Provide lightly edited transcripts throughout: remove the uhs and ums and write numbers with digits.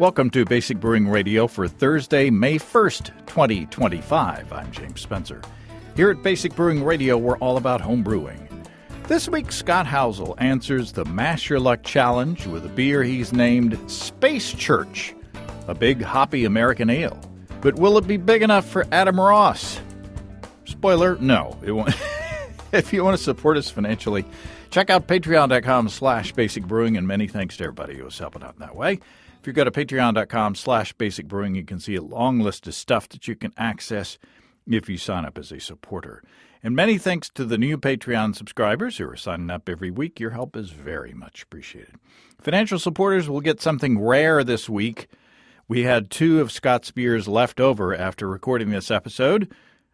Welcome to Basic Brewing Radio for Thursday, May 1st, 2025. I'm James Spencer. Here at Basic Brewing Radio, we're all about home brewing. This week, Scott Housel answers the Mash Your Luck Challenge with a beer he's named Space Church, a big hoppy American ale. But will it be big enough for Adam Ross? Spoiler, no, it won't. If you want to support us financially, check out patreon.com/basicbrewing, and many thanks to everybody who is helping out in that way. If you go to patreon.com/basicbrewing, you can see a long list of stuff that you can access if you sign up as a supporter. And many thanks to the new Patreon subscribers who are signing up every week. Your help is very much appreciated. Financial supporters will get something rare this week. We had 2 of Scott's beers left over after recording this episode,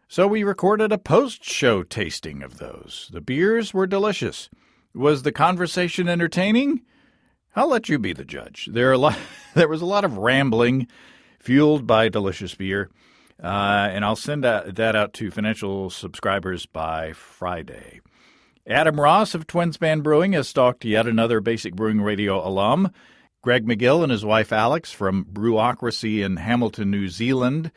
so we recorded a post-show tasting of those. The beers were delicious. Was the conversation entertaining? I'll let you be the judge. There was a lot of rambling, fueled by delicious beer, and I'll send that out to financial subscribers by Friday. Adam Ross of Twinspan Brewing has stalked yet another Basic Brewing Radio alum. Greg McGill and his wife Alex from Brewocracy in Hamilton, New Zealand,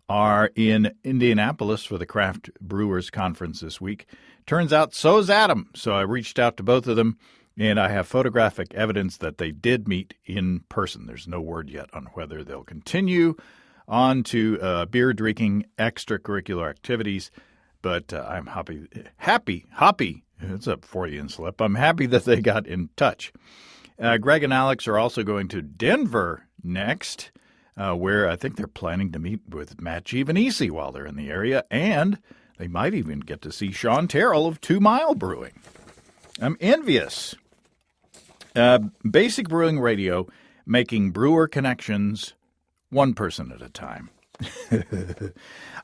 are in Indianapolis for the Craft Brewers Conference this week. Turns out so's Adam, so I reached out to both of them, and I have photographic evidence that they did meet in person. There's no word yet on whether they'll continue on to beer drinking extracurricular activities, but I'm happy, it's a Freudian slip. I'm happy that they got in touch. Greg and Alex are also going to Denver next, where I think they're planning to meet with Matt Giovanisi while they're in the area, and they might even get to see Sean Terrell of 2 Mile Brewing. I'm envious. Basic Brewing Radio, making brewer connections one person at a time.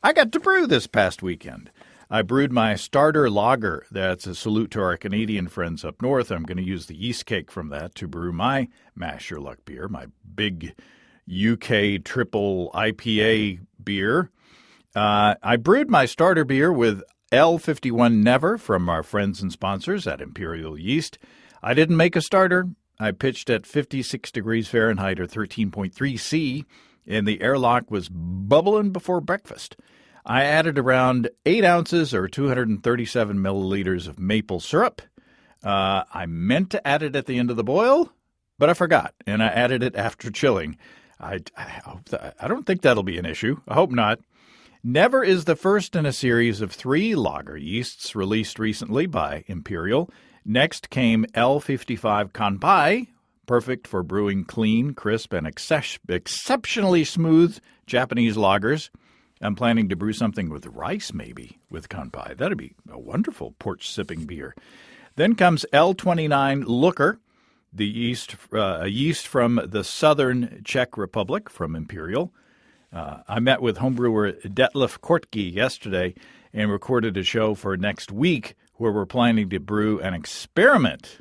I got to brew this past weekend. I brewed my starter lager. That's a salute to our Canadian friends up north. I'm going to use the yeast cake from that to brew my Mash Your Luck beer, my big UK triple IPA beer. I brewed my starter beer with L51 Never from our friends and sponsors at Imperial Yeast. I didn't make a starter. I pitched at 56 degrees Fahrenheit or 13.3 C, and the airlock was bubbling before breakfast. I added around 8 ounces or 237 milliliters of maple syrup. I meant to add it at the end of the boil, but I forgot, and I added it after chilling. I don't think that'll be an issue. I hope not. Never is the first in a series of 3 lager yeasts released recently by Imperial. Next came L55 Kanpai, perfect for brewing clean, crisp, and exceptionally smooth Japanese lagers. I'm planning to brew something with rice, maybe, with Kanpai. That'd be a wonderful porch-sipping beer. Then comes L29 Looker, a yeast from the southern Czech Republic from Imperial. I met with homebrewer Detlef Kortke yesterday and recorded a show for next week where we're planning to brew an experiment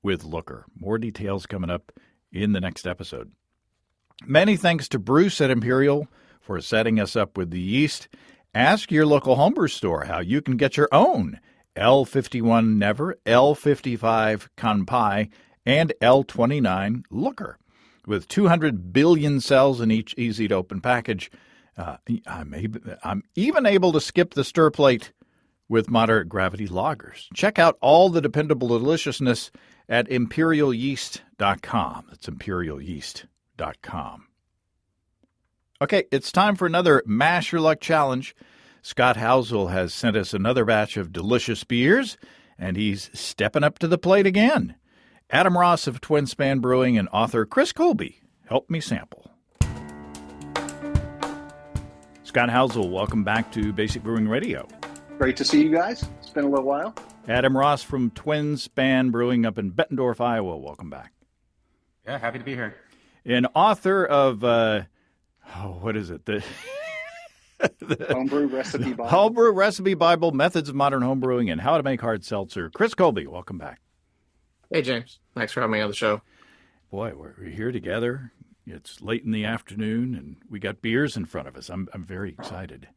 with Looker. More details coming up in the next episode. Many thanks to Bruce at Imperial for setting us up with the yeast. Ask your local homebrew store how you can get your own L51 Never, L55 Kanpai, and L29 Looker. With 200 billion cells in each easy-to-open package, I'm even able to skip the stir plate with moderate gravity lagers. Check out all the dependable deliciousness at imperialyeast.com. That's imperialyeast.com. Okay, it's time for another Mash Your Luck challenge. Scott Housel has sent us another batch of delicious beers, and he's stepping up to the plate again. Adam Ross of Twinspan Brewing and author Chris Colby help me sample. Scott Housel, welcome back to Basic Brewing Radio. Great to see you guys. It's been a little while. Adam Ross from Twinspan Brewing up in Bettendorf, Iowa. Welcome back. Yeah, happy to be here. And author of, what is it? The Homebrew Recipe Bible. Homebrew Recipe Bible, Methods of Modern Homebrewing, and How to Make Hard Seltzer. Chris Colby, welcome back. Hey, James. Thanks for having me on the show. Boy, we're here together. It's late in the afternoon, and we got beers in front of us. I'm very excited.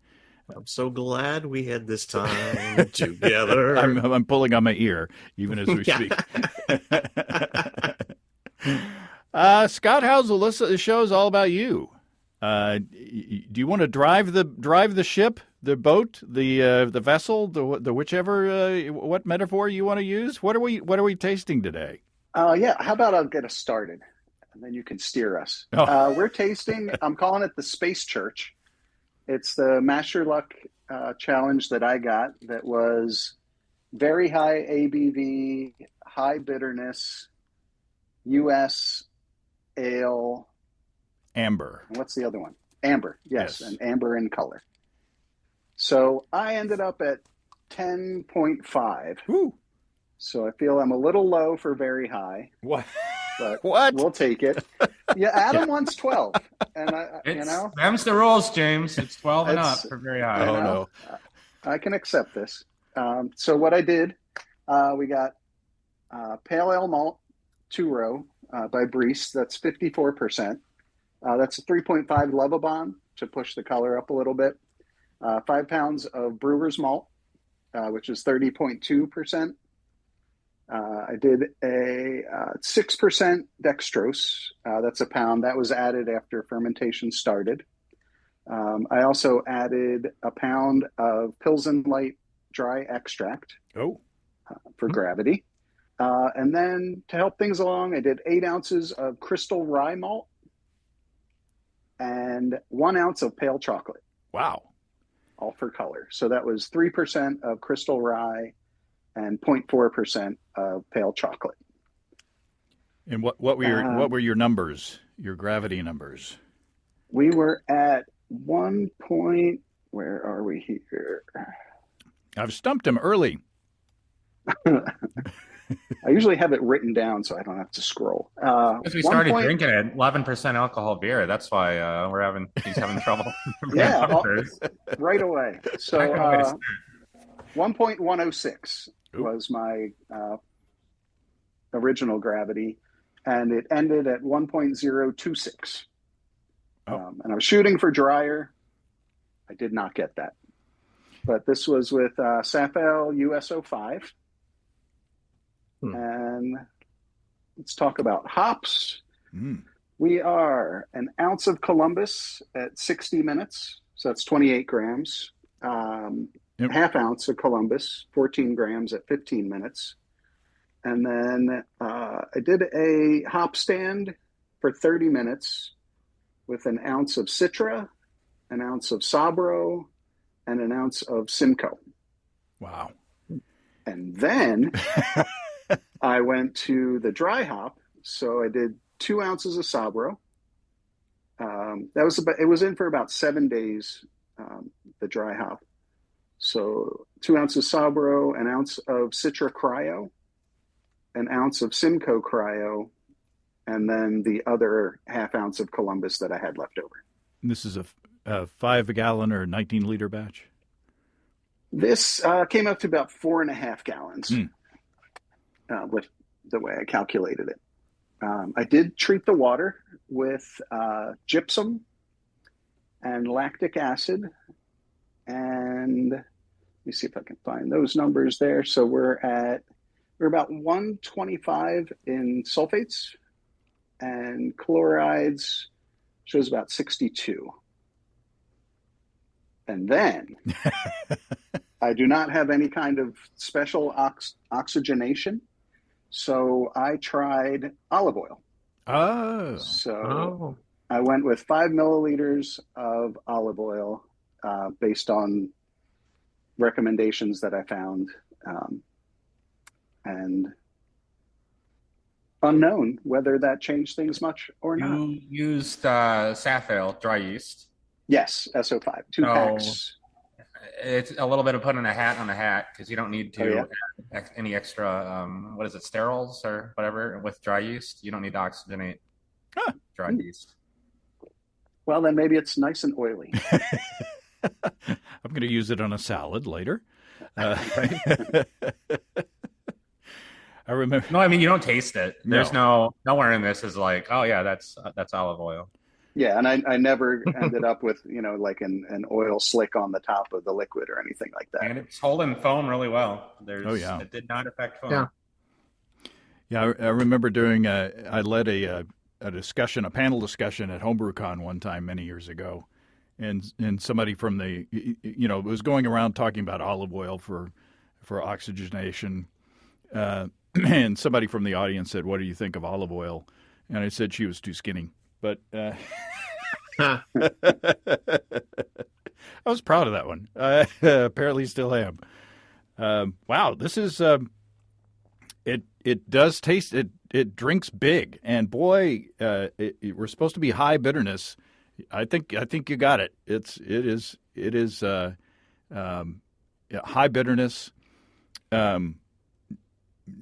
I'm so glad we had this time together. I'm pulling on my ear, even as we speak. Scott Housel, this show is all about you. Do you want to drive the ship, the boat, the vessel, the whichever what metaphor you want to use? What are we tasting today? Yeah, how about I'll get us started, and then you can steer us. Oh. We're tasting, I'm calling it the Space Church. It's the Master Luck challenge that I got that was very high ABV, high bitterness, U.S. ale. Amber. And what's the other one? Amber, yes, Yes. and amber in color. So I ended up at 10.5. Woo. So I feel I'm a little low for very high, What? but What? we'll take it. Yeah, Adam wants 12, and Them's the rules, James. It's 12 and up It's- for very high. Oh, no. I can accept this. So what I did, we got Pale Ale Malt 2-row by Brees. That's 54%. That's a 3.5 Levabon to push the color up a little bit. 5 pounds of Brewer's Malt, which is 30.2%. I did a 6% dextrose. That's a pound. That was added after fermentation started. I also added a pound of Pilsen Light dry extract Oh. for gravity. And then to help things along, I did 8 ounces of crystal rye malt and 1 ounce of pale chocolate, Wow. all for color. So that was 3% of crystal rye and 0.4% of pale chocolate. And what were your numbers? Your gravity numbers? We were at 1 point. Where are we here? I've stumped him early. I usually have it written down so I don't have to scroll. Because we started drinking it, 11% alcohol beer. That's why he's having trouble. Yeah, Numbers. right away. So Not a good way to start. 1.106 Ooh. was my original gravity, and it ended at 1.026. Oh. And I was shooting for drier. I did not get that. But this was with Safel USO5. And let's talk about hops. Mm. We are an ounce of Columbus at 60 minutes. So that's 28 grams. Yep. Half ounce of Columbus, 14 grams at 15 minutes. And then I did a hop stand for 30 minutes with an ounce of Citra, an ounce of Sabro, and an ounce of Simcoe. Wow. And then I went to the dry hop. So I did 2 ounces of Sabro. It was in for about 7 days, the dry hop. So 2 ounces Sabro, an ounce of Citra Cryo, an ounce of Simcoe Cryo, and then the other half ounce of Columbus that I had left over. And this is a 5 gallon or 19-liter batch? This came up to about 4.5 gallons with the way I calculated it. I did treat the water with gypsum and lactic acid. And let me see if I can find those numbers there. So we're about 125 in sulfates, and chlorides shows about 62. And then I do not have any kind of special oxygenation. So I tried olive oil. Oh. So I went with 5 milliliters of olive oil based on recommendations that I found. And unknown whether that changed things much or not. You used Safale dry yeast. Yes, SO5, 2 packs. It's a little bit of putting a hat on a hat because you don't need to Oh, add any extra, what is it, sterols or whatever with dry yeast. You don't need to oxygenate dry yeast. Well, then maybe it's nice and oily. I'm going to use it on a salad later. I remember. No, I mean, you don't taste it. There's nowhere in this is like, oh yeah, that's olive oil. Yeah, and I never ended up with, like an oil slick on the top of the liquid or anything like that. And it's holding foam really well. It did not affect foam. Yeah, I remember I led a a panel discussion at HomebrewCon one time many years ago, and somebody from the was going around talking about olive oil for oxygenation, and somebody from the audience said, "What do you think of olive oil?" And I said she was too skinny, but I was proud of that one. Apparently, still am. Wow, this is it does taste it. It drinks big, and boy, we're supposed to be high bitterness. I think you got it. It is high bitterness.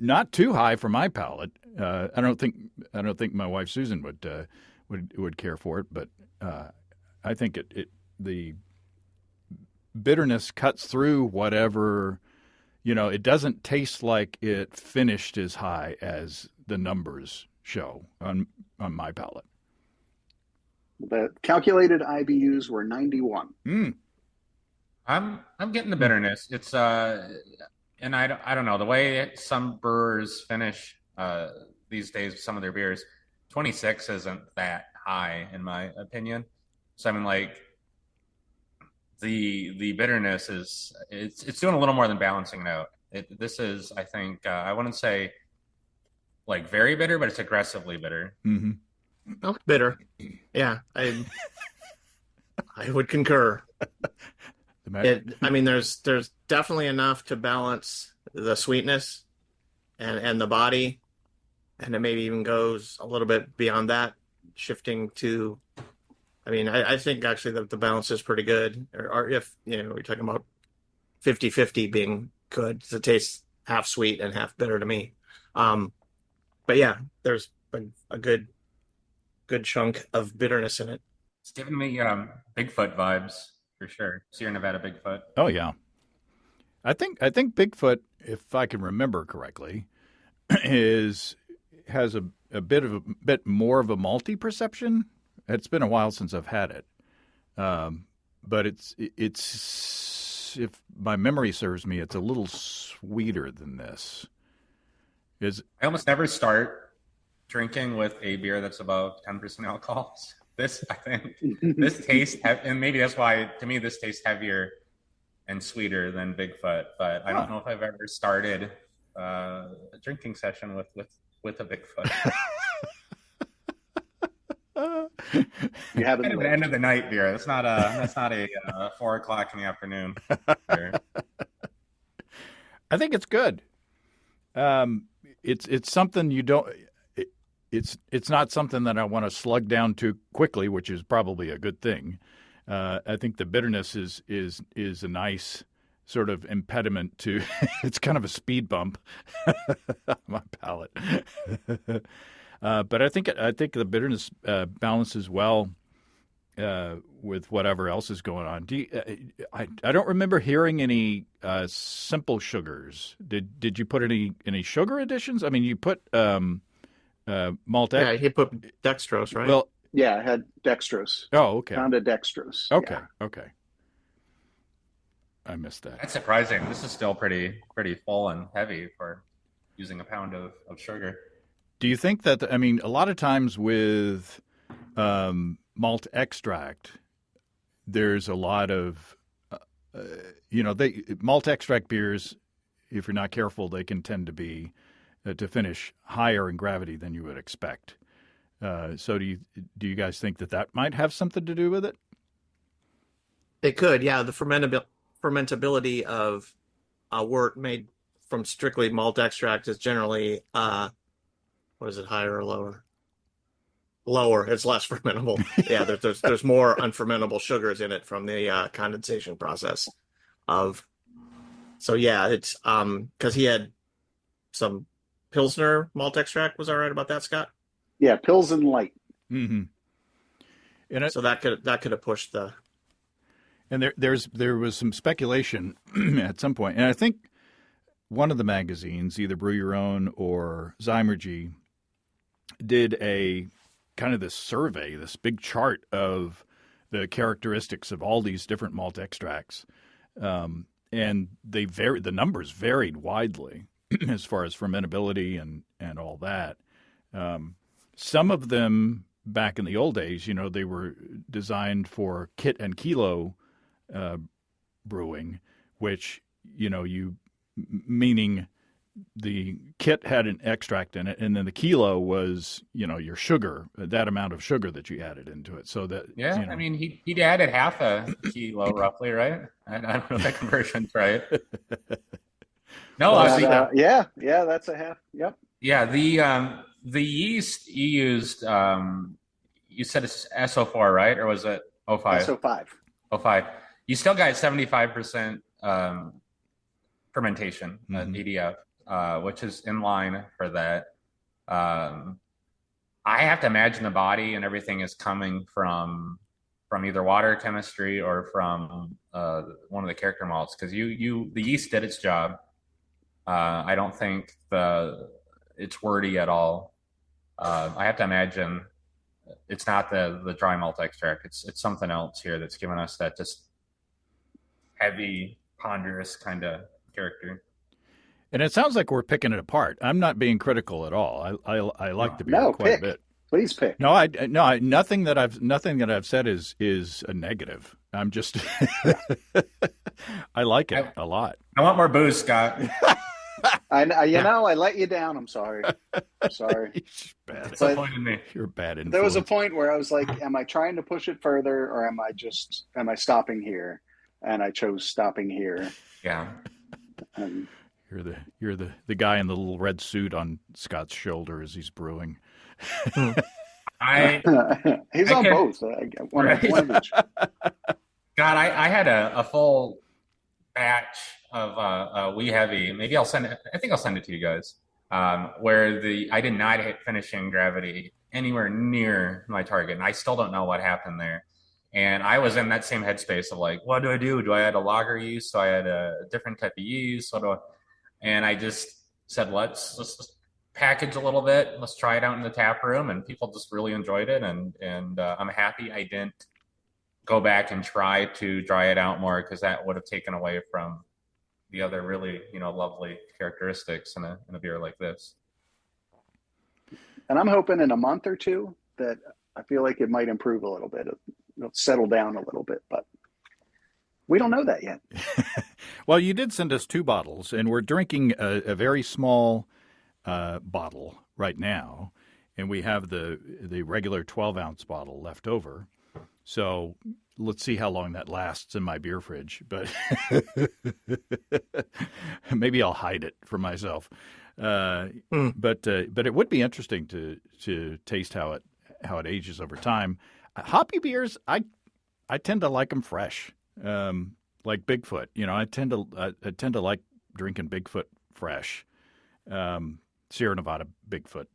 Not too high for my palate. I don't think my wife Susan would care for it, but I think the bitterness cuts through whatever. It doesn't taste like it finished as high as the numbers show on my palate. The calculated IBUs were 91. I'm getting the bitterness. It's and I don't know the way some brewers finish these days with some of their beers. 26 isn't that high in my opinion. So I mean, like the bitterness it's doing a little more than balancing it out. This is, I think, I wouldn't say like very bitter, but it's aggressively bitter. Mm-hmm. Oh, bitter. Yeah, I would concur. There's definitely enough to balance the sweetness and the body, and it maybe even goes a little bit beyond that, shifting to. I think actually that the balance is pretty good. Or if we're talking about 50-50 being good, it tastes half sweet and half bitter to me. But yeah, there's a good chunk of bitterness in it. It's giving me Bigfoot vibes for sure. Sierra Nevada Bigfoot. Oh yeah, I think Bigfoot, if I can remember correctly, has a bit more of a malty perception. It's been a while since I've had it, but it's if my memory serves me, it's a little sweeter than this. I almost never start drinking with a beer that's above 10% alcohol. This, I think, this tastes, and maybe that's why to me this tastes heavier and sweeter than Bigfoot. But I don't know if I've ever started a drinking session with a Bigfoot. You haven't kind of the end of the night beer. That's not a 4 o'clock in the afternoon beer. I think it's good. It's something you don't. It's not something that I want to slug down too quickly, which is probably a good thing. I think the bitterness is a nice sort of impediment to. It's kind of a speed bump on my palate. But I think the bitterness balances well with whatever else is going on. I don't remember hearing any simple sugars. Did you put any sugar additions? I mean, you put malt. Yeah, he put dextrose, right? Well, yeah, I had dextrose. Oh, okay. Pounded dextrose. Okay, yeah. Okay. I missed that. That's surprising. This is still pretty full and heavy for using a pound of sugar. Do you think that, a lot of times with malt extract, there's a lot of, malt extract beers, if you're not careful, they can tend to be, to finish higher in gravity than you would expect. So do you guys think that might have something to do with it? It could, yeah. The fermentability of a wort made from strictly malt extract is generally, what is it, higher or lower? Lower. It's less fermentable. Yeah, there's more unfermentable sugars in it from the condensation process So yeah, it's because he had some Pilsner malt extract. Was I right about that, Scott? Yeah, Pilsen Light. Mm-hmm. And so that could have pushed the. And there was some speculation at some point, and I think one of the magazines, either Brew Your Own or Zymergy, did a kind of this survey, this big chart of the characteristics of all these different malt extracts, and the numbers varied widely as far as fermentability and all that. some of them back in the old days, they were designed for kit and kilo brewing, which, meaning the kit had an extract in it, and then the kilo was, your sugar, that amount of sugar that you added into it. So that I mean, he'd added half a kilo roughly, right? I don't know if that conversion's right. No, yeah, that's a half. Yep. Yeah, the yeast you used, you said it's SO4, right, or was it O5? SO5. O5. You still got 75% fermentation, EDF. Which is in line for that. I have to imagine the body and everything is coming from either water chemistry or from one of the character malts, because the yeast did its job. I don't think it's wordy at all. I have to imagine it's not the dry malt extract. It's something else here that's giving us that just heavy, ponderous kind of character. And it sounds like we're picking it apart. I'm not being critical at all. I like the beer quite a bit. Please pick. No, nothing that I've said is a negative. I'm just I like it a lot. I want more booze, Scott. I let you down. I'm sorry. Bad. Disappointed me. You're bad influence. There was a point where I was like, am I trying to push it further, or am I stopping here? And I chose stopping here. Yeah. You're the guy in the little red suit on Scott's shoulder as he's brewing. He's on both. One of each. God, I had a full batch of Wee Heavy. Maybe I'll send it. I think I'll send it to you guys. Where I did not hit finishing gravity anywhere near my target, and I still don't know what happened there. And I was in that same headspace of like, what do I do? Do I add a lager yeast? Do I add a different type of yeast? And I just said, let's just package a little bit. Let's try it out in the tap room. And people just really enjoyed it. And I'm happy I didn't go back and try to dry it out more, because that would have taken away from the other really, lovely characteristics in a beer like this. And I'm hoping in a month or two that I feel like it might improve a little bit. It'll settle down a little bit, but we don't know that yet. Well, you did send us 2 bottles, and we're drinking a very small bottle right now, and we have the regular 12-ounce bottle left over. So let's see how long that lasts in my beer fridge. But maybe I'll hide it for myself. But it would be interesting to taste how it ages over time. Hoppy beers, I tend to like them fresh. Like Bigfoot, I tend to like drinking Bigfoot fresh, Sierra Nevada Bigfoot,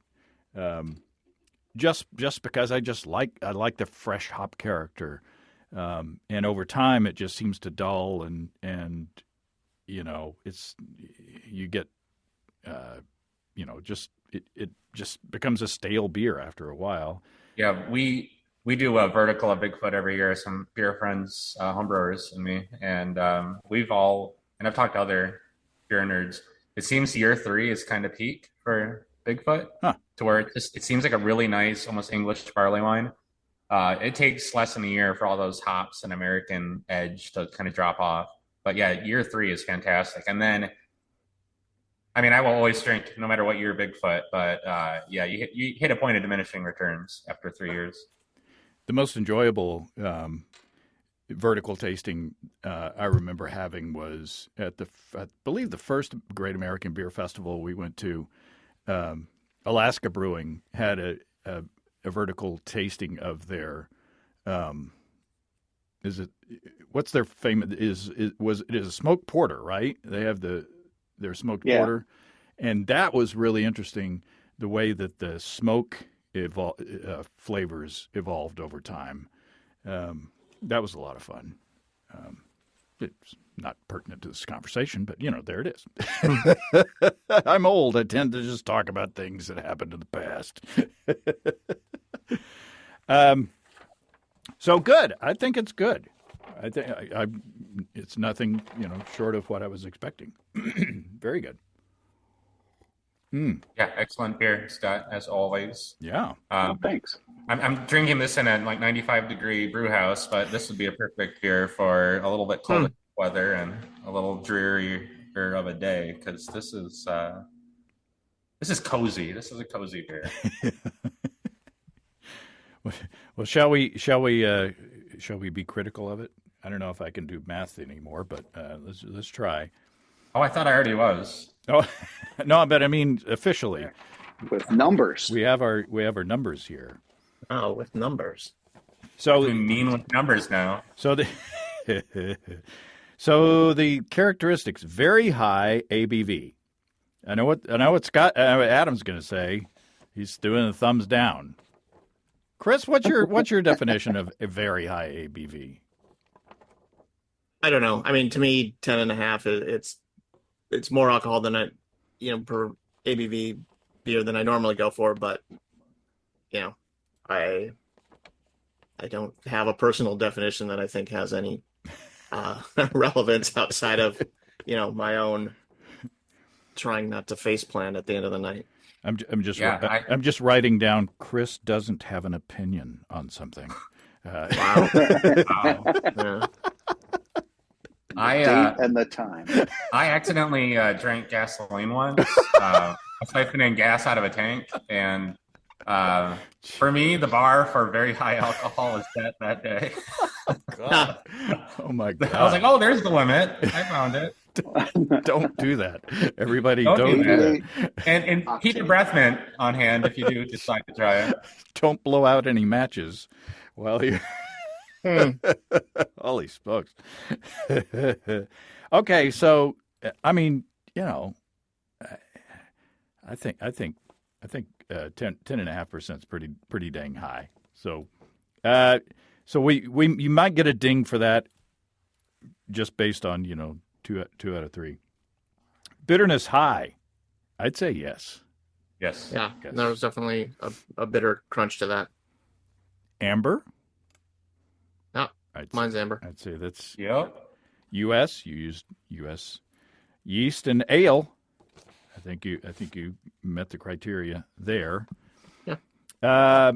just because I like the fresh hop character, and over time it just seems to dull, and it's you get it just becomes a stale beer after a while. Yeah, we do a vertical of Bigfoot every year, some beer friends, homebrewers and me. And I've talked to other beer nerds. It seems year 3 is kind of peak for Bigfoot, to where it seems like a really nice, almost English barley wine. It takes less than a year for all those hops and American edge to kind of drop off. But yeah, year 3 is fantastic. And then, I mean, I will always drink no matter what year Bigfoot, but you hit a point of diminishing returns after 3 years. The most enjoyable vertical tasting I remember having was at I believe the first Great American Beer Festival we went to. Alaska Brewing had a vertical tasting of their what's their famous it is a smoked porter, right? They have their smoked porter, and that was really interesting, the way that the smoke flavors evolved over time. That was a lot of fun. It's not pertinent to this conversation, but there it is. I'm old. I tend to just talk about things that happened in the past. So good. I think it's good. I think it's nothing short of what I was expecting. Very good. Yeah, excellent beer, Scott, as always. Yeah. Thanks. I'm drinking this in a 95-degree brew house, but this would be a perfect beer for a little bit colder weather and a little drearier of a day, because this is cozy. This is a cozy beer. Well, shall we be critical of it? I don't know if I can do math anymore, but let's try. Oh, I thought I already was. Oh, no, but I mean officially with numbers. We have our numbers here. Oh, with numbers. So we mean with numbers now. So the characteristics: very high ABV. I know what Scott Adam's going to say. He's doing a thumbs down. Chris, what's your definition of a very high ABV? I don't know. I mean, to me, 10.5 it's more alcohol than per ABV beer than I normally go for, but I don't have a personal definition that I think has any relevance outside of my own trying not to face plant at the end of the night. I'm just writing down. Chris doesn't have an opinion on something. Wow. Yeah. And the time. I accidentally drank gasoline once. Siphoning gas out of a tank, and for me, the bar for very high alcohol is set that day. God. Oh my God! I was like, "Oh, there's the limit. I found it." Don't do that, everybody. Don't do that. And keep your breath mint on hand if you do decide to try it. Don't blow out any matches while you. Holy smokes! Okay, so I mean, I think 10.5% is pretty dang high. So, you might get a ding for that, just based on 2 out of 3. Bitterness high, I'd say yes. Yes. Yeah, there was definitely a bitter crunch to that. Amber. No, mine's amber. I'd say that's U.S. You used U.S. yeast and ale. I think you met the criteria there. Yeah.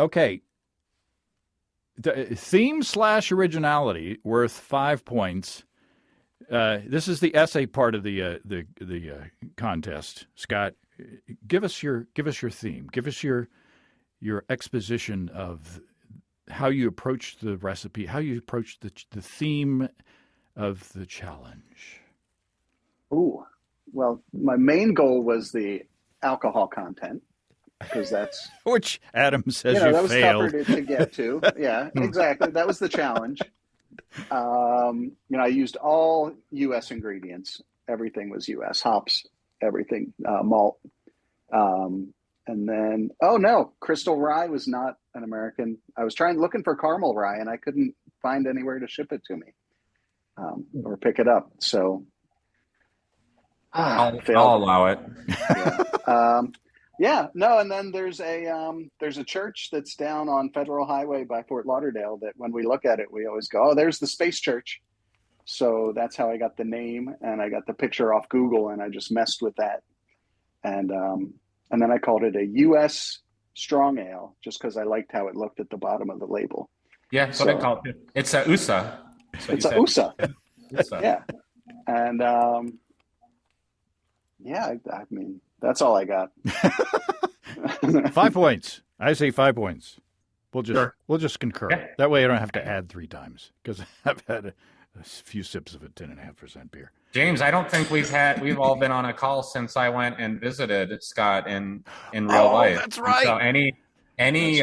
Okay. The theme / originality worth 5 points. This is the essay part of the contest. Scott, give us your theme. Give us your exposition of how you approach the recipe, how you approach the theme of the challenge. Ooh, well, my main goal was the alcohol content, because that's which Adam says that was failed. tougher to get to. Yeah, exactly. That was the challenge. I used all U.S. ingredients. Everything was U.S. hops, everything, malt. And then, Crystal Rye was not an American. I was looking for caramel rye, and I couldn't find anywhere to ship it to me or pick it up. So I'll allow it. Yeah. And then there's a church that's down on Federal Highway by Fort Lauderdale that when we look at it, we always go, oh, there's the Space Church. So that's how I got the name, and I got the picture off Google, and I just messed with that. And then I called it a U.S. strong ale just because I liked how it looked at the bottom of the label. Yeah, that's what I call it. It's a USA. It's a USA. USA. Yeah. And I mean, that's all I got. 5 points. I say 5 points. We'll just concur. Yeah. That way I don't have to add 3 times, because I've had a few sips of a 10.5% beer. James, I don't think we've all been on a call since I went and visited Scott in real life. That's right. So any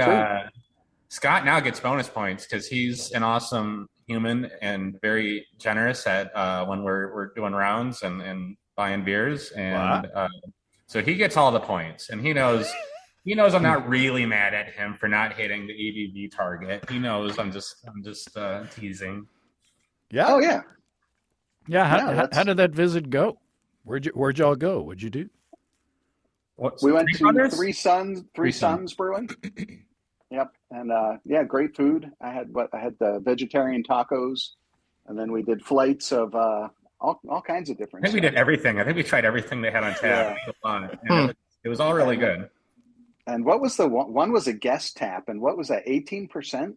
Scott now gets bonus points because he's an awesome human and very generous at when we're doing rounds and buying beers, and so he gets all the points, and he knows I'm not really mad at him for not hitting the ABV target. He knows I'm just teasing. Yeah. Oh yeah. Yeah. How did that visit go? Where'd y'all go? What'd you do? We went to Three Sons Brewing. Yep. And great food. I had the vegetarian tacos, and then we did flights of all kinds of I different think we stuff. did everything. I think we tried everything they had on tap. And it was all really good. And what was the one? One was a guest tap, and what was that? 18%.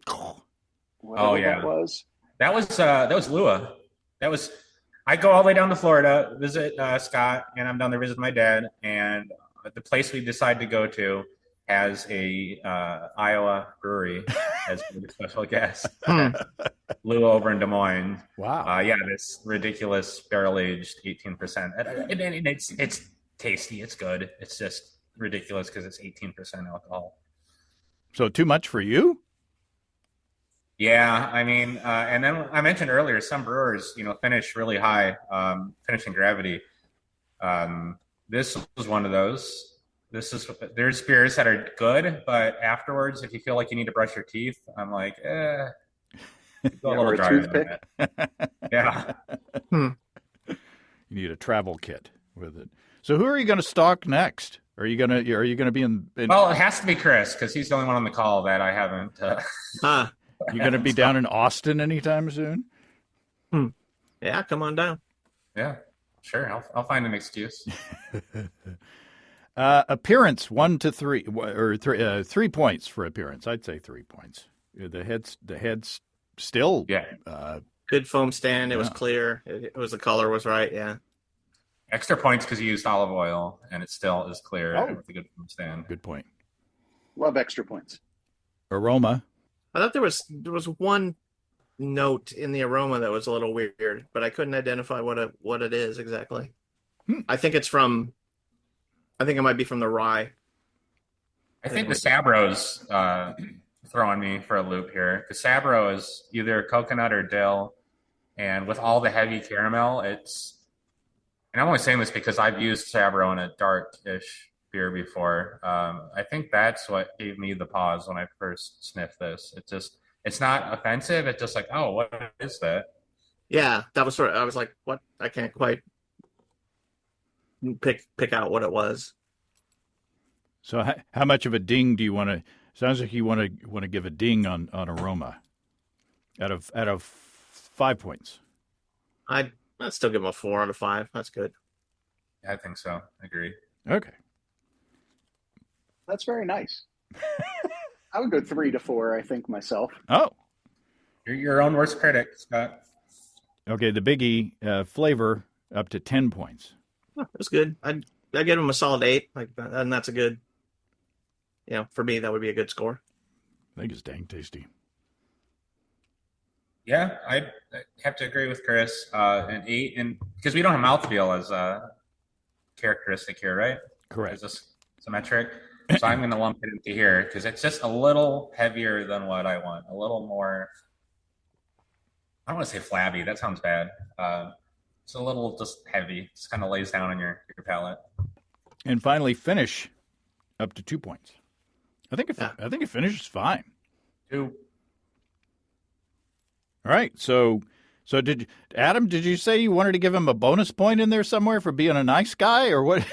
Whatever that was. That was Lua. I go all the way down to Florida, visit Scott, and I'm down there visit my dad. And the place we decide to go to has a Iowa brewery as a special guest. Lua over in Des Moines. Wow. This ridiculous barrel aged 18%. And it's tasty. It's good. It's just ridiculous because it's 18% alcohol. So too much for you? Yeah, I mean, and then I mentioned earlier, some brewers, finish really high, finishing gravity. This was one of those. There's beers that are good, but afterwards, if you feel like you need to brush your teeth, I'm like, go a little drier than that. Yeah. You need a travel kit with it. So who are you going to stalk next? Are you gonna be in? Well, it has to be Chris because he's the only one on the call that I haven't. You going to be down in Austin anytime soon? Yeah, come on down. Yeah, sure. I'll find an excuse. Appearance 1 to 3 or 3 points for appearance. I'd say 3 points. The head's still good foam stand. It was clear. It was the color was right. Yeah. Extra points because you used olive oil and it still is clear with a good foam stand. Good point. Love extra points. Aroma. I thought there was one note in the aroma that was a little weird, but I couldn't identify what it is exactly. I think it might be from the rye. I think the Sabro's throwing me for a loop here. The Sabro is either coconut or dill, and with all the heavy caramel, and I'm only saying this because I've used Sabro in a dark-ish beer before. I think that's what gave me the pause when I first sniffed this. It's not offensive. It's just like, oh, what is that? Yeah, that was I was like, what? I can't quite pick out what it was. So how much of a ding do you want to? Sounds like you want to give a ding on aroma out of 5 points. I'd still give him a 4 out of 5. That's good. I think so. I agree. Okay. That's very nice. I would go 3 to 4, I think, myself. Oh. You're your own worst critic, Scott. Okay, the biggie flavor up to 10 points. Oh, it was good. I'd give him a solid 8, and that's a good. For me, that would be a good score. I think it's dang tasty. Yeah, I have to agree with Chris. An 8, and because we don't have mouthfeel as a characteristic here, right? Correct. Is this symmetric? So I'm going to lump it into here because it's just a little heavier than what I want. A little more. I don't want to say flabby. That sounds bad. It's a little just heavy. Just kind of lays down on your palate. And finally, finish up to 2 points. I think it finishes fine. 2. All right. So did Adam? Did you say you wanted to give him a bonus point in there somewhere for being a nice guy, or what?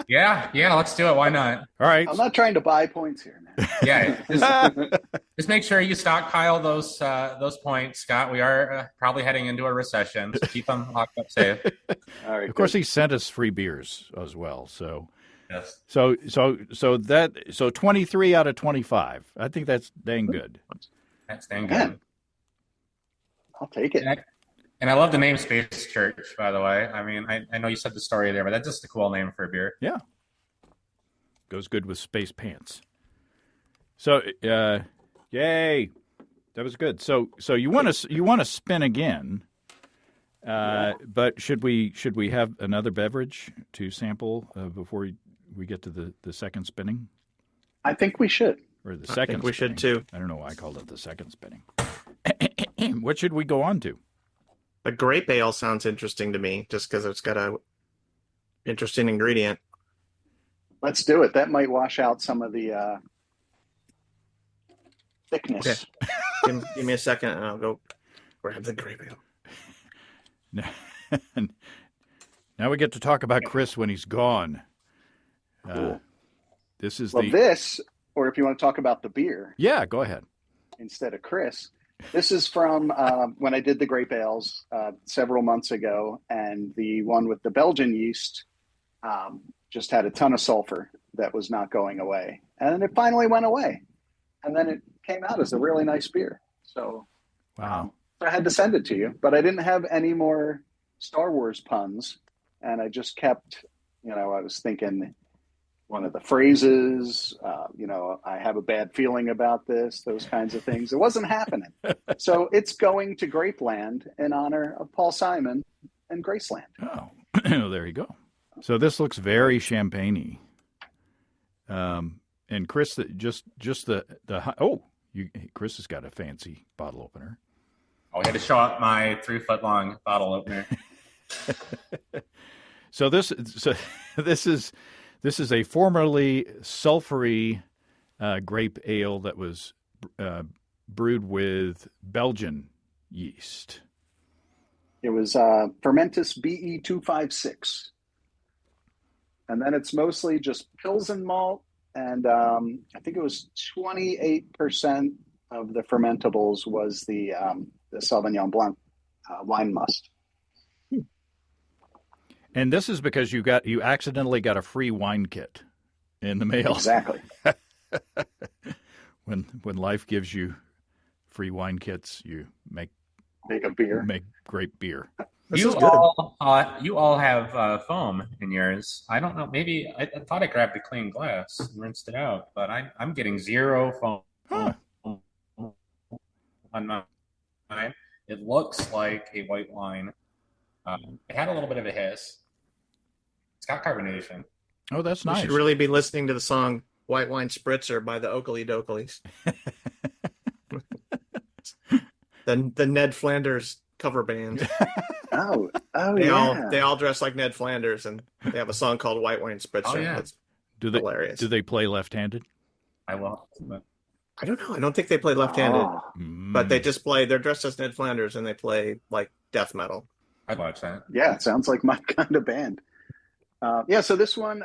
Yeah. Let's do it. Why not? All right. I'm not trying to buy points here, man. Yeah. Just make sure you stockpile those points, Scott. We are probably heading into a recession, so keep them locked up safe. All right. Of course, he sent us free beers as well. So. Yes. So 23 out of 25. I think that's dang good. That's dang good. I'll take it. And I love the name Space Church, by the way. I mean, I know you said the story there, but that's just a cool name for a beer. Yeah. Goes good with space pants. So, yay. That was good. So you want to spin again. But should we have another beverage to sample before we get to the second spinning? I think we should. Or the second. I think we should too. I don't know why I called it the second spinning. What should we go on to? A grape ale sounds interesting to me, just because it's got a interesting ingredient. Let's do it. That might wash out some of the thickness. Okay. give me a second, and I'll go grab the grape ale. Now we get to talk about Chris when he's gone. Cool. This is this, or if you want to talk about the beer. Yeah, go ahead. Instead of Chris, This is from when I did the grape ales several months ago, and the one with the Belgian yeast just had a ton of sulfur that was not going away, and it finally went away, and then it came out as a really nice beer. So, Wow. So I had to send it to you, but I didn't have any more Star Wars puns, and I just kept, I was thinking one of the phrases, I have a bad feeling about this, those kinds of things. It wasn't happening. So it's going to Grapeland in honor of Paul Simon and Graceland. Oh, there you go. So this looks very champagne-y. And Chris, Chris has got a fancy bottle opener. Oh, I had to show up my 3-foot-long bottle opener. So this is a formerly sulfury grape ale that was brewed with Belgian yeast. It was Fermentus BE256. And then it's mostly just Pilsen malt, and I think it was 28% of the fermentables was the Sauvignon Blanc wine must. And this is because you accidentally got a free wine kit in the mail. Exactly. When life gives you free wine kits, you make a beer. Make great beer. You all have foam in yours. I don't know. Maybe I thought I grabbed a clean glass and rinsed it out, but I'm getting zero foam on mine. It looks like a white wine. It had a little bit of a hiss. It's got carbonation. Oh, that's nice. You should really be listening to the song "White Wine Spritzer" by the Oakley Dokleys. the Ned Flanders cover band. Oh, They all dress like Ned Flanders, and they have a song called "White Wine Spritzer." Oh, yeah. It's hilarious. Do they play left-handed? I will. But... I don't know. I don't think they play left-handed, but they just play. They're dressed as Ned Flanders, and they play like death metal. I'd watch that. Yeah, it sounds like my kind of band. So this one,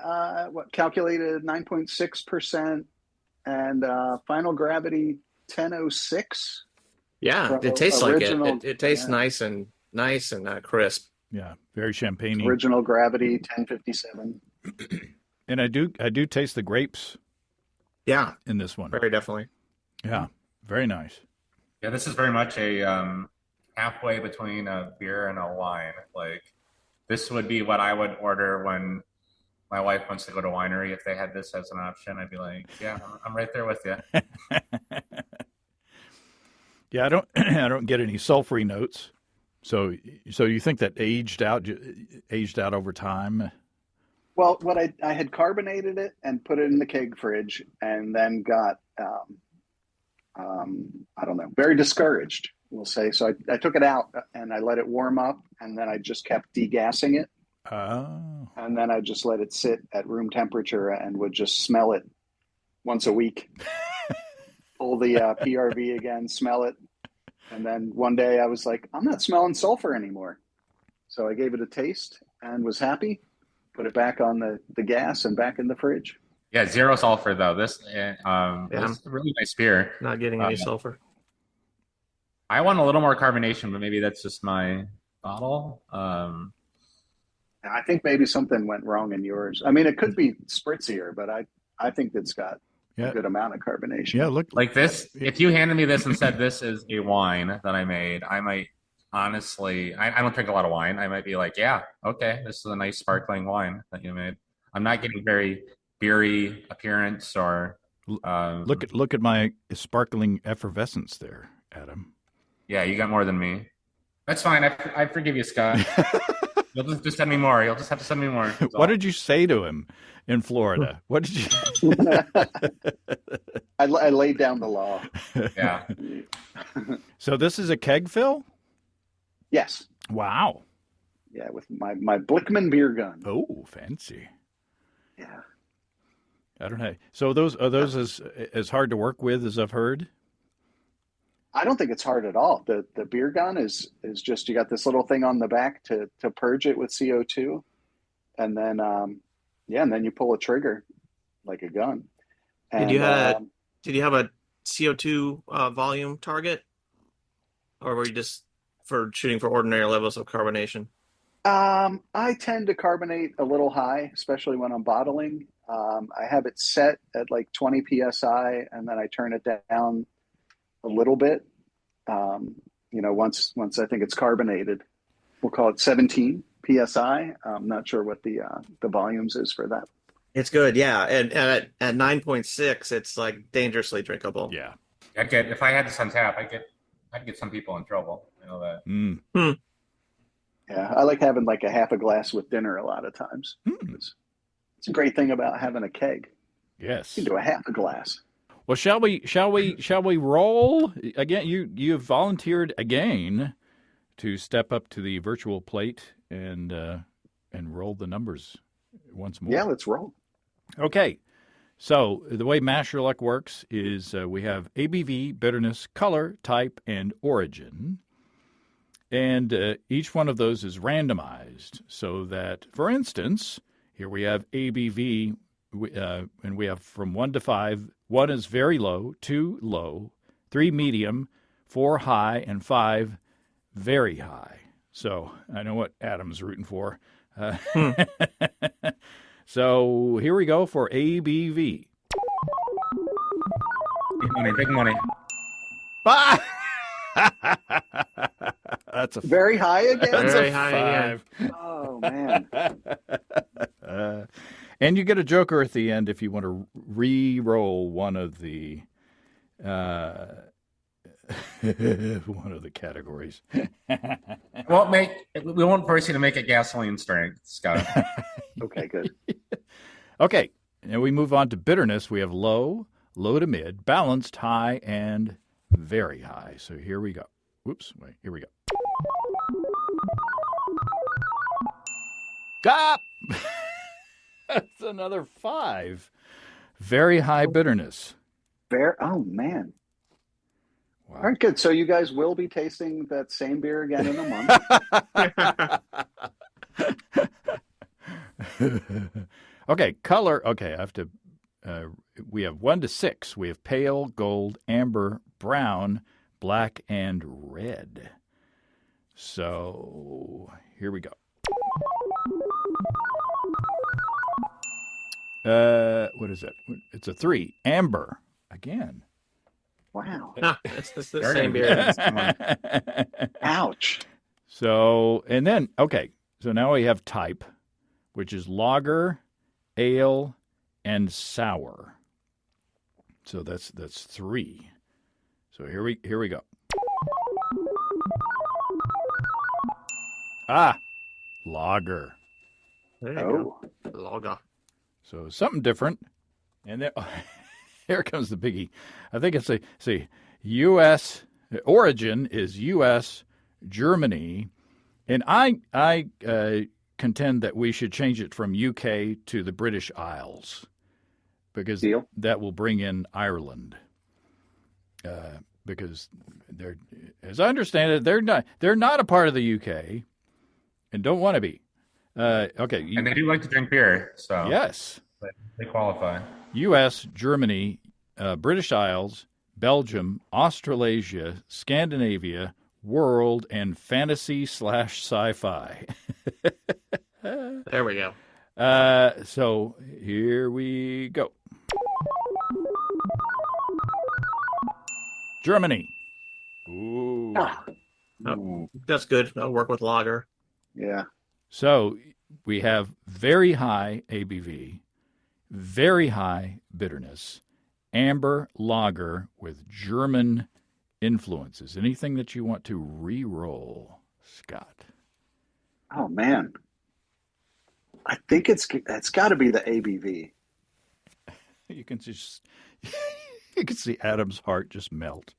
calculated 9.6%, and final gravity 1006. Yeah, it tastes like it. It tastes nice and crisp. Yeah, very champagne-y. Original gravity 1057. And I do taste the grapes. Yeah, in this one, very definitely. Yeah, very nice. Yeah, this is very much a halfway between a beer and a wine. Like, this would be what I would order when my wife wants to go to winery. If they had this as an option, I'd be like, yeah, I'm right there with you. Yeah, I don't get any sulfury notes. So you think that aged out over time? Well, what I had carbonated it and put it in the keg fridge, and then got I don't know, very discouraged, we'll say. So I took it out and I let it warm up, and then I just kept degassing it. Oh. And then I just let it sit at room temperature and would just smell it once a week. Pull the PRV again, smell it. And then one day I was like, I'm not smelling sulfur anymore. So I gave it a taste and was happy. Put it back on the gas and back in the fridge. Yeah, zero sulfur though. This is a really nice beer. Not getting any sulfur. I want a little more carbonation, but maybe that's just my bottle. I think maybe something went wrong in yours. I mean, it could be spritzier, but I think it's got a good amount of carbonation. Yeah, look like this. If you handed me this and said this is a wine that I made, I might honestly. I don't drink a lot of wine. I might be like, yeah, okay, this is a nice sparkling wine that you made. I'm not getting very beery appearance or. Look at my sparkling effervescence there, Adam. Yeah, you got more than me. That's fine. I forgive you, Scott. You'll just send me more. You'll just have to send me more. What did you say to him in Florida? What did you? I laid down the law. Yeah. So this is a keg fill? Yes. Wow. Yeah, with my Blickman beer gun. Oh, fancy. Yeah. I don't know. So are those as hard to work with as I've heard? I don't think it's hard at all. The beer gun is just, you got this little thing on the back to purge it with CO2, and then and then you pull a trigger like a gun. And, did you have a CO2 volume target? or were you just for shooting for ordinary levels of carbonation? I tend to carbonate a little high, especially when I'm bottling. I have it set at like 20 psi, and then I turn it down a little bit. Once I think it's carbonated, we'll call it 17 psi. I'm not sure what the volumes is for that. It's good, yeah. And at 9.6, it's like dangerously drinkable. Yeah. If I had this on tap, I'd get some people in trouble. I know that. Yeah, I like having like a half a glass with dinner a lot of times. It's a great thing about having a keg. Yes. You can do a half a glass. Well, shall we roll again? You've volunteered again to step up to the virtual plate and roll the numbers once more. Yeah, let's roll. Okay. So the way Mash Your Luck works is we have ABV, bitterness, color, type, and origin. And each one of those is randomized so that, for instance, here we have ABV, and we have from 1 to 5. 1 is very low, 2 low, 3 medium, 4 high, and 5 very high. So I know what Adam's rooting for. So here we go for ABV. Big money. That's very high again. That's very a high 5. again. Oh man! And you get a joker at the end if you want to re-roll one of the categories. We won't force you to make it gasoline strength, Scott. Okay, good. Okay, and we move on to bitterness. We have low, low to mid, balanced, high, and very high. So here we go. Whoops, wait, here we go. Ah! That's another 5. Very high bitterness. Oh man! Wow. All right, good. So you guys will be tasting that same beer again in a month. Okay, color. Okay, I have to. We have 1 to 6. We have pale, gold, amber, brown, black, and red. So here we go. What is it? It's a 3. Amber again. Wow! It's the same beer. Ouch! So and then so now we have type, which is lager, ale, and sour. So that's 3. So here we go. Lager. There you Oh, go. Lager. So something different. And then here comes the biggie. I think it's U.S. origin is U.S., Germany, and I contend that we should change it from U.K. to the British Isles because Deal. that will bring in Ireland. Because they're, as I understand it, they're not a part of the U.K. and don't want to be. Okay. And they do like to drink beer, so Yes. they qualify. U.S., Germany, British Isles, Belgium, Australasia, Scandinavia, world, and fantasy/sci-fi. There we go. So here we go. Germany. Ooh. Oh, that's good. I'll work with lager. yeah. So we have very high ABV, very high bitterness, amber lager with German influences. Anything that you want to re-roll, Scott? Oh man! I think it's got to be the ABV. You can see Adam's heart just melt.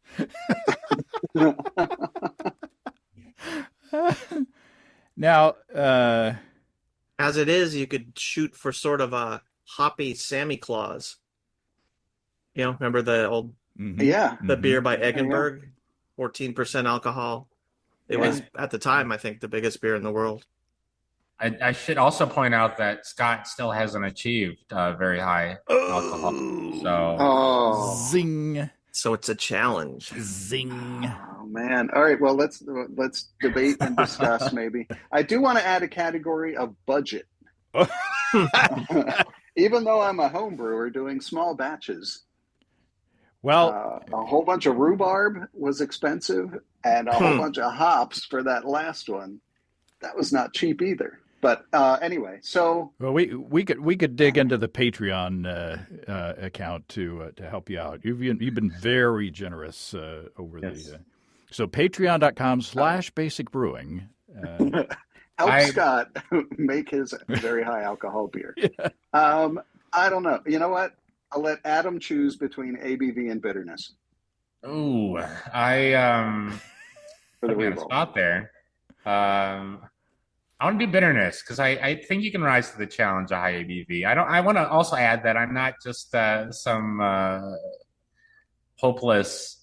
Now, As it is, you could shoot for sort of a hoppy Sammy Claus. Remember the old Yeah. beer by Eggenberg, 14% alcohol. It was at the time, I think, the biggest beer in the world. I should also point out that Scott still hasn't achieved very high alcohol. So Oh Zing, So it's a challenge. zing. man! man. All right. Well, let's debate and discuss. Maybe I do want to add a category of budget. Even though I'm a home brewer doing small batches, Well, a whole bunch of rhubarb was expensive, and a whole bunch of hops for that last one. That was not cheap either. But anyway, so we could dig into the Patreon account to help you out. You've been very generous over the. So patreon.com/basic brewing. Help Scott make his very high alcohol beer. Yeah. I don't know. You know what? I'll let Adam choose between ABV and bitterness. Ooh, For the put me on a reroll. spot there. I want to do bitterness because I think you can rise to the challenge of high ABV. I want to also add that I'm not just some hopeless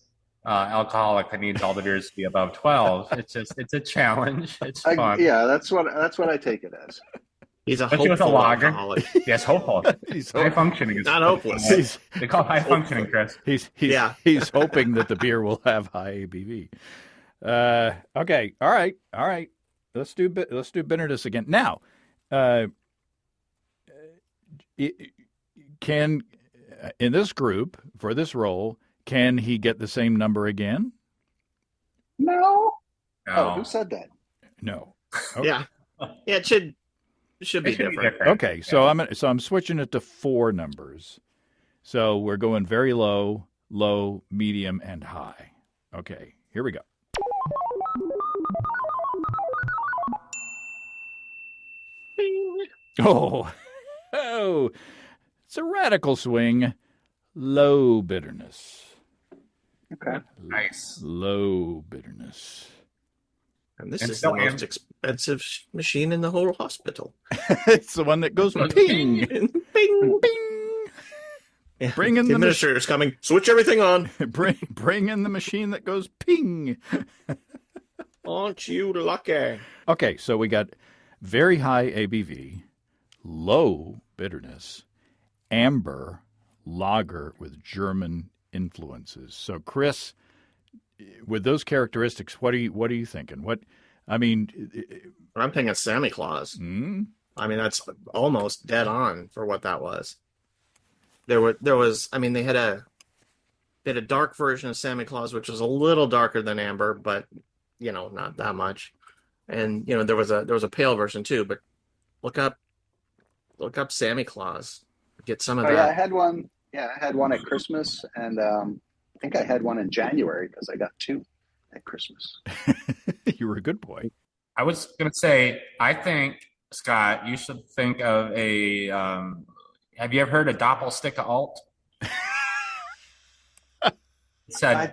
alcoholic that needs all the beers to be above 12. It's a challenge. It's fun. Yeah, that's what I take it as. He's a Especially with a hopeful lager. alcoholic. Yes, hopeful. High functioning. Is Not hopeless. They call it high functioning, Chris. He's hoping that the beer will have high ABV. Okay, all right. Let's do bitterness again. Now, can in this group for this role, can he get the same number again? No. No. Oh, who said that? No. Yeah, it should be different. Okay, so I'm switching it to 4 numbers. So we're going very low, low, medium, and high. Okay, here we go. Oh, it's a radical swing. Low bitterness. Okay. Nice. Low bitterness. And this And is still the most expensive machine in the whole hospital. It's the one that goes ping, Bing. bing. Yeah. Bring in the the administrator's coming. Switch everything on. Bring in the machine that goes ping. Aren't you lucky? Okay, so we got very high ABV, low bitterness, amber, lager with German influences. So, Chris, with those characteristics, what are you thinking? I'm thinking Santa Claus. I mean, that's almost dead on for what that was. There was. I mean, they had a dark version of Santa Claus, which was a little darker than amber, but not that much. And there was a pale version too. But look up Santa Claus. Get some of that. Yeah, I had one. Yeah, I had one at Christmas, and I think I had one in January because I got 2 at Christmas. You were a good boy. I was going to say, I think, Scott, you should think of a. Have you ever heard of Doppelsticker Alt? It's a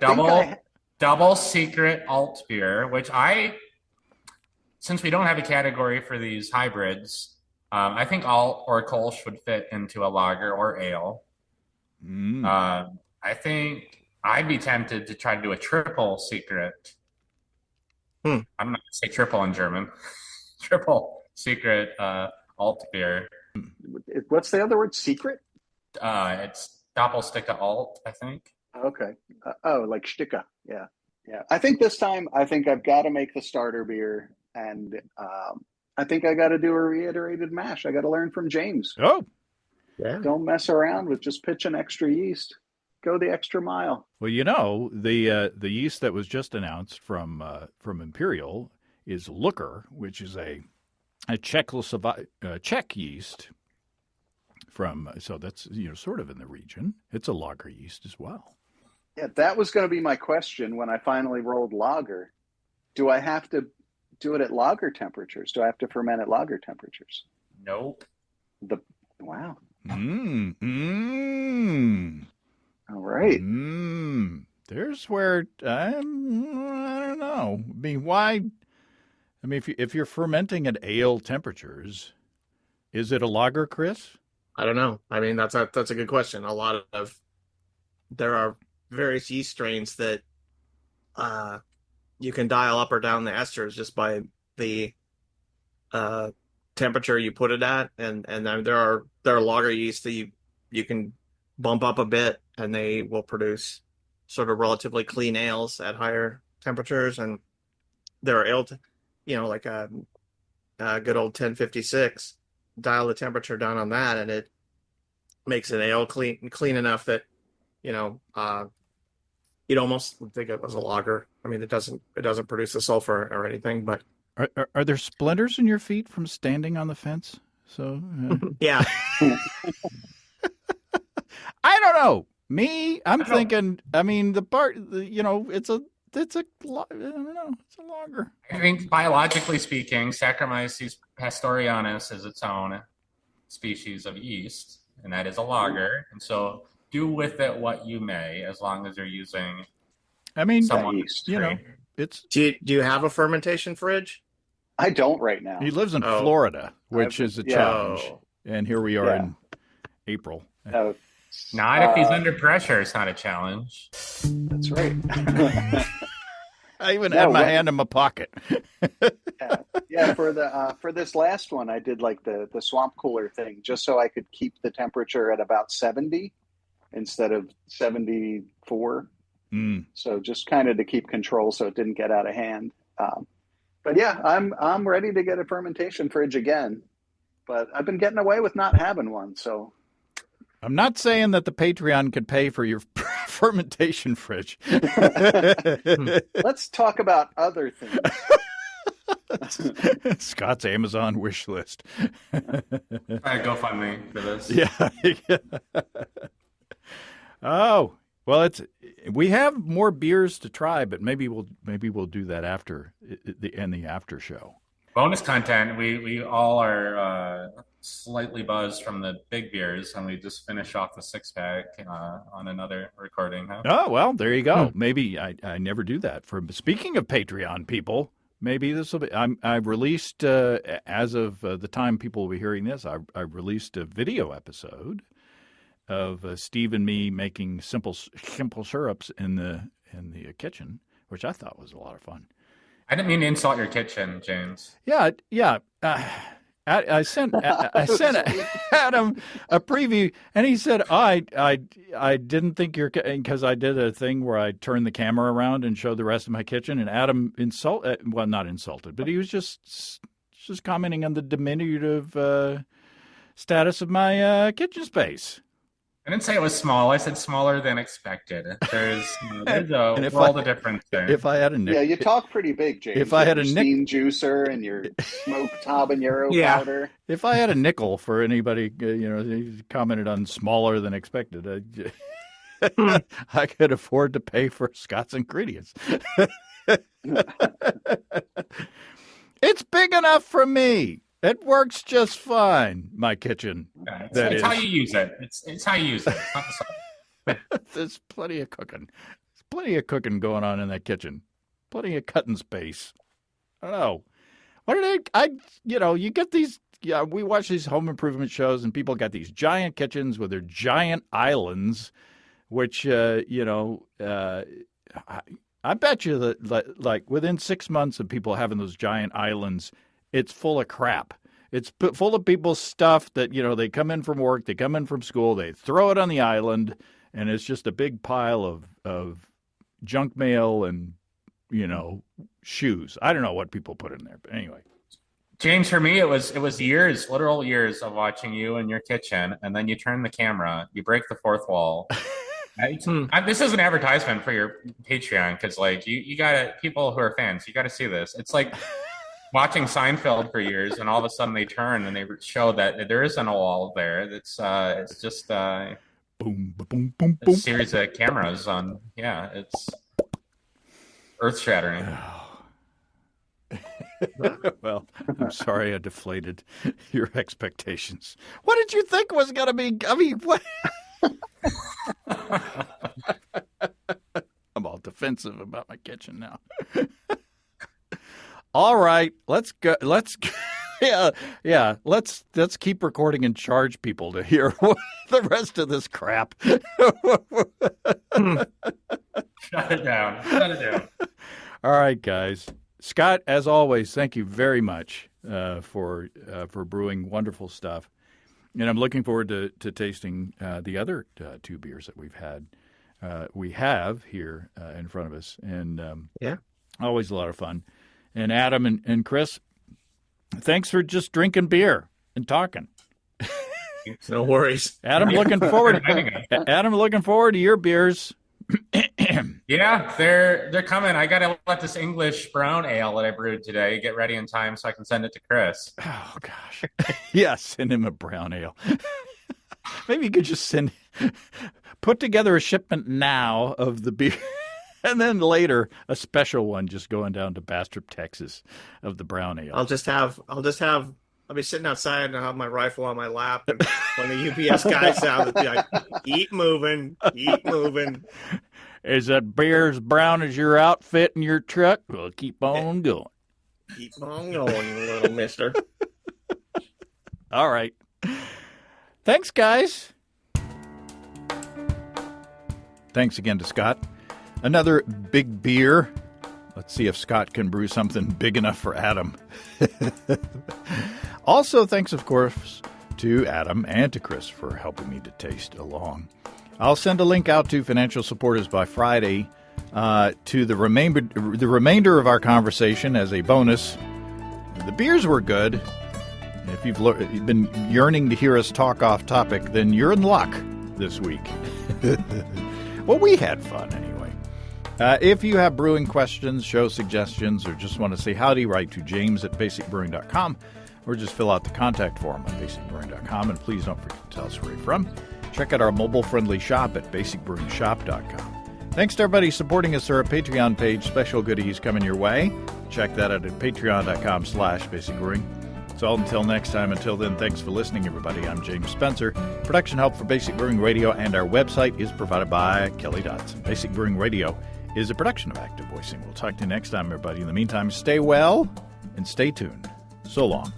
double secret alt beer, which since we don't have a category for these hybrids, I think alt or Kolsch would fit into a lager or ale. I think I'd be tempted to try to do a triple secret. I'm not going to say triple in German. Triple secret alt beer. What's the other word? Secret? It's Doppelsticker Alt, I think. Okay. Like Sticka. Yeah. I think this time, I've got to make the starter beer, and I think I got to do a reiterated mash. I got to learn from James. Oh, yeah. Don't mess around with just pitching extra yeast. Go the extra mile. well, the yeast that was just announced from Imperial is Looker, which is a Czech yeast so that's sort of in the region. It's a lager yeast as well. Yeah, that was going to be my question when I finally rolled lager. Do I have to do it at lager temperatures? Do I have to ferment at lager temperatures? Nope. Wow. All right. There's where I don't know. I mean, why? I mean, if you're fermenting at ale temperatures, is it a lager, Chris? I don't know. I mean, that's a good question. There are various yeast strains that you can dial up or down the esters just by the temperature you put it at, and then there are lager yeast that you can bump up a bit, and they will produce sort of relatively clean ales at higher temperatures, and there are ale, like a good old 1056. Dial the temperature down on that, and it makes an ale clean enough that you'd almost think it was a lager. I mean, it doesn't produce the sulfur or anything, but Are there splinters in your feet from standing on the fence? So yeah. I don't know. I'm thinking. I mean, it's a. I don't know. It's a lager. I think biologically speaking, Saccharomyces pastorianus is its own species of yeast, and that is a lager. And so do with it what you may, as long as you're using. I mean, yeast. it's. Do you have a fermentation fridge? I don't right now. He lives in Florida, which is a challenge. Oh. And here we are in April. Not if he's under pressure. It's not a challenge. That's right. I even had my hand in my pocket. Yeah. For this last one, I did like the swamp cooler thing, just so I could keep the temperature at about 70 instead of 74. So just kind of to keep control, so it didn't get out of hand. But yeah, I'm ready to get a fermentation fridge again. But I've been getting away with not having one, so. I'm not saying that the Patreon could pay for your fermentation fridge. Let's talk about other things. Scott's Amazon wish list. GoFundMe for this. Yeah. Oh, well, we have more beers to try, but maybe we'll do that after the after show. Bonus content. We all are slightly buzzed from the big beers, and we just finished off the 6-pack on another recording. Huh? Oh, well, there you go. Maybe I never do that. Speaking of Patreon people, maybe this will be. I've released as of the time people will be hearing this. I released a video episode of Steve and me making simple syrups in the kitchen, which I thought was a lot of fun. I didn't mean to insult your kitchen, James. Yeah. I sent Adam a preview, and he said, I didn't think because I did a thing where I turned the camera around and showed the rest of my kitchen, and Adam not insulted, but he was just commenting on the diminutive status of my kitchen space. I didn't say it was small. I said smaller than expected. There's a world of difference there. If I had a nickel, you talk pretty big, James. If I had a steam juicer and your smoked habanero powder. If I had a nickel for anybody, he commented on smaller than expected. I could afford to pay for Scott's ingredients. It's big enough for me. It works just fine, my kitchen. It's how you use it. It's how you use it. There's plenty of cooking. There's plenty of cooking going on in that kitchen. Plenty of cutting space. I don't know. What are you get these, we watch these home improvement shows, and people got these giant kitchens with their giant islands, which, I bet you that, like, within 6 months of people having those giant islands, it's full of crap. It's full of people's stuff that, they come in from work, they come in from school, they throw it on the island, and it's just a big pile of junk mail and, shoes. I don't know what people put in there, but anyway. James, for me, it was years, literal years of watching you in your kitchen, and then you turn the camera, you break the fourth wall. This is an advertisement for your Patreon, because, like, you got people who are fans, you got to see this. It's like watching Seinfeld for years, and all of a sudden they turn and they show that there isn't a wall there. It's just boom, boom, boom, boom, a series of cameras on. Yeah, it's earth-shattering. Well, I'm sorry I deflated your expectations. What did you think was going to be? I mean, what? I'm all defensive about my kitchen now. All right, let's go. Let's keep recording and charge people to hear the rest of this crap. Shut it down. All right, guys. Scott, as always, thank you very much for brewing wonderful stuff, and I'm looking forward to tasting the other 2 beers that we have here in front of us. And Always a lot of fun. And Adam and Chris, thanks for just drinking beer and talking. No worries. Adam, looking forward to your beers. Yeah, they're coming. I gotta let this English brown ale that I brewed today get ready in time so I can send it to Chris. Oh gosh. Yeah, send him a brown ale. Maybe you could just put together a shipment now of the beer. And then later, a special one just going down to Bastrop, Texas, of the brown ale. I'll be sitting outside and I'll have my rifle on my lap, and when the UPS guys out, it'll be like, keep moving. Is that beer as brown as your outfit in your truck? Well, keep on going. Keep on going, you little mister. All right. Thanks, guys. Thanks again to Scott. Another big beer. Let's see if Scott can brew something big enough for Adam. Also, thanks, of course, to Adam and to Chris for helping me to taste along. I'll send a link out to financial supporters by Friday to the remainder of our conversation as a bonus. The beers were good. If you've been yearning to hear us talk off topic, then you're in luck this week. Well, we had fun anyway. If you have brewing questions, show suggestions, or just want to say howdy, write to james@basicbrewing.com, or just fill out the contact form on basicbrewing.com. And please don't forget to tell us where you're from. Check out our mobile-friendly shop at basicbrewingshop.com. Thanks to everybody supporting us through our Patreon page. Special goodies coming your way. Check that out at patreon.com/basicbrewing. So until next time, until then, thanks for listening, everybody. I'm James Spencer. Production help for Basic Brewing Radio, and our website is provided by Kelly Dodson. Basic Brewing Radio is a production of Active Voicing. We'll talk to you next time, everybody. In the meantime, stay well and stay tuned. So long.